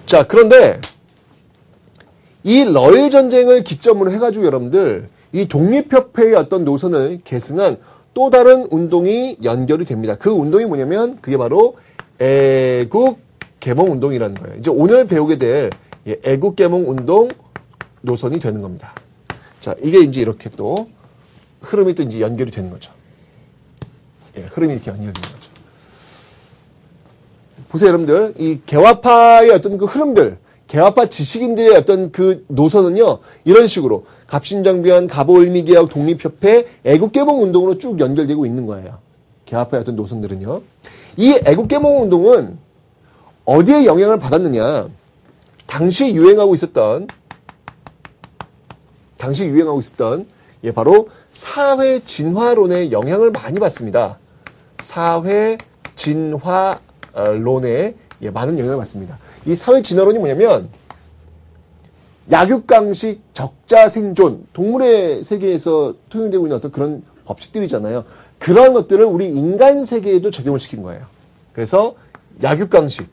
자, 그런데 이 러일 전쟁을 기점으로 해가지고 여러분들 이 독립협회의 어떤 노선을 계승한 또 다른 운동이 연결이 됩니다. 그 운동이 뭐냐면 그게 바로 애국개몽운동이라는 거예요. 이제 오늘 배우게 될 애국개몽운동 노선이 되는 겁니다. 자, 이게 이제 이렇게 또 흐름이 또 이제 연결이 되는 거죠. 예, 흐름이 이렇게 연결되는 거죠. 보세요, 여러분들. 이 개화파의 어떤 그 흐름들, 개화파 지식인들의 어떤 그 노선은요, 이런 식으로 갑신정변, 갑오을미개혁, 독립협회, 애국개몽운동으로 쭉 연결되고 있는 거예요. 개화파의 어떤 노선들은요. 이 애국개몽운동은 어디에 영향을 받았느냐? 당시 유행하고 있었던 예, 바로 사회 진화론의 영향을 많이 받습니다. 사회 진화론에 예, 많은 영향을 받습니다. 이 사회 진화론이 뭐냐면 약육강식, 적자생존, 동물의 세계에서 통용되고 있는 어떤 그런 법칙들이잖아요. 그런 것들을 우리 인간 세계에도 적용을 시킨 거예요. 그래서 약육강식,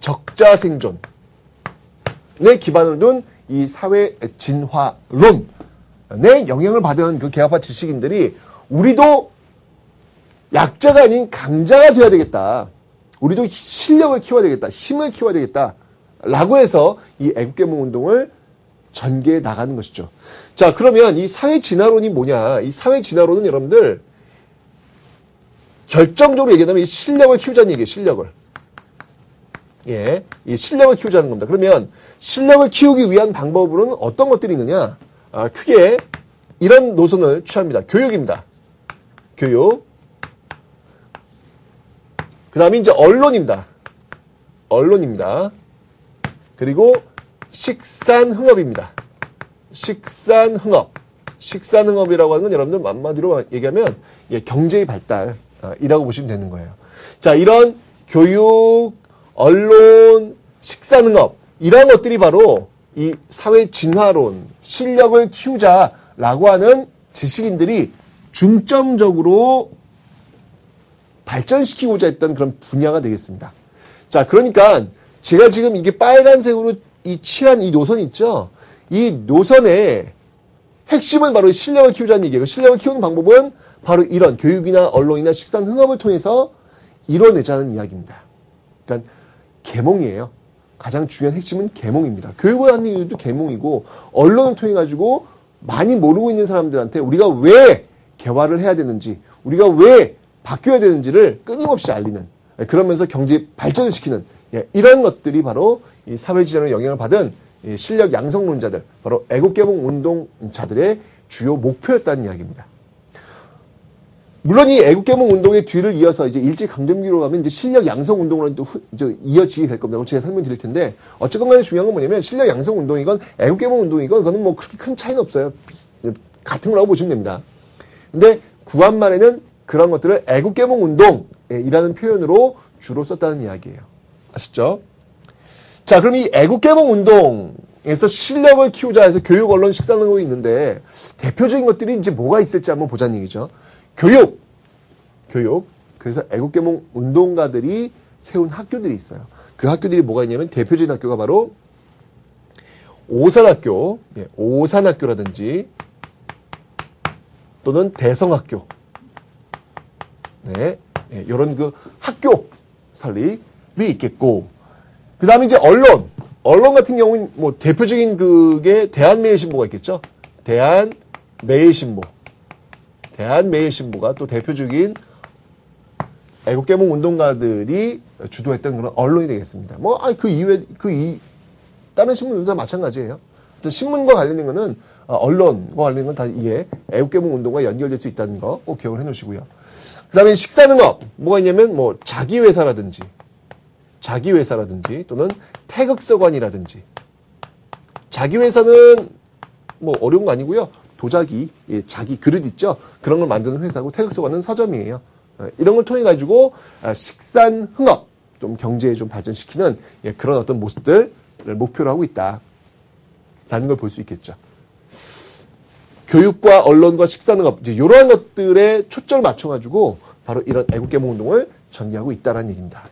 적자생존에 기반을 둔 이 사회 진화론에 영향을 받은 그 개화파 지식인들이 우리도 약자가 아닌 강자가 돼야 되겠다. 우리도 실력을 키워야 되겠다. 힘을 키워야 되겠다. 라고 해서 이 애국개몽운동을 전개해 나가는 것이죠. 자, 그러면 이 사회 진화론이 뭐냐? 이 사회 진화론은 여러분들 결정적으로 얘기하면 이 실력을 키우자는 얘기예요. 실력을. 예, 이 실력을 키우자는 겁니다. 그러면 실력을 키우기 위한 방법으로는 어떤 것들이 있느냐? 크게 이런 노선을 취합니다. 교육입니다. 교육. 그 다음에 이제 언론입니다. 그리고 식산흥업입니다. 식산흥업이라고 하는 건 여러분들 한마디로 얘기하면 예, 경제의 발달이라고 보시면 되는 거예요. 자, 이런 교육, 언론, 식산흥업 이런 것들이 바로 이 사회 진화론, 실력을 키우자라고 하는 지식인들이 중점적으로 발전시키고자 했던 그런 분야가 되겠습니다. 자, 그러니까 제가 지금 이게 빨간색으로 이 칠한 이 노선 있죠? 이 노선의 핵심은 바로 실력을 키우자는 얘기예요. 실력을 키우는 방법은 바로 이런 교육이나 언론이나 식산흥업을 통해서 이뤄내자는 이야기입니다. 그러니까 계몽이에요. 가장 중요한 핵심은 계몽입니다. 교육을 하는 이유도 계몽이고 언론을 통해 가지고 많이 모르고 있는 사람들한테 우리가 왜 개화를 해야 되는지, 우리가 왜 바뀌어야 되는지를 끊임없이 알리는, 그러면서 경제 발전을 시키는 이런 것들이 바로 이 사회진화론에 영향을 받은 실력 양성론자들, 바로 애국개몽 운동자들의 주요 목표였다는 이야기입니다. 물론 이 애국개몽 운동의 뒤를 이어서 이제 일제강점기로 가면 이제 실력 양성 운동으로 또 이어지게 될 겁니다. 제가 설명드릴 텐데, 어쨌건 간에 중요한 건 뭐냐면 실력 양성 운동이건 애국개몽 운동이건 그거는 뭐 그렇게 큰 차이는 없어요. 같은 거라고 보시면 됩니다. 근데 구한말에는 그런 것들을 애국개몽 운동이라는 표현으로 주로 썼다는 이야기예요. 아시죠? 자, 그럼 이 애국개몽 운동에서 실력을 키우자 해서 교육, 언론, 식산흥업이 있는데 대표적인 것들이 이제 뭐가 있을지 한번 보자는 얘기죠. 교육. 그래서 애국개몽 운동가들이 세운 학교들이 있어요. 그 학교들이 뭐가 있냐면 대표적인 학교가 바로 오산학교라든지 또는 대성학교. 네, 이런 그 학교 설립이 있겠고, 그 다음에 이제 언론 같은 경우는 뭐 대표적인 그게 대한매일신보가 있겠죠. 대한매일신보가 또 대표적인 애국개몽 운동가들이 주도했던 그런 언론이 되겠습니다. 뭐, 다른 신문들도 다 마찬가지예요. 신문과 관련된 거는, 언론과 관련된 건 다 이게 애국개몽 운동과 연결될 수 있다는 거 꼭 기억을 해 놓으시고요. 그 다음에 식산흥업, 뭐가 있냐면, 뭐, 자기회사라든지 또는 태극서관이라든지. 자기회사는 뭐, 어려운 거 아니고요. 도자기, 자기 그릇 있죠? 그런 걸 만드는 회사고, 태극서관은 서점이에요. 이런 걸 통해 가지고, 식산흥업, 좀 경제에 좀 발전시키는 그런 어떤 모습들을 목표로 하고 있다. 라는 걸 볼 수 있겠죠. 교육과 언론과 식산흥업, 이제 이러한 것들에 초점을 맞춰가지고 바로 이런 애국개몽 운동을 전개하고 있다는 얘기입니다.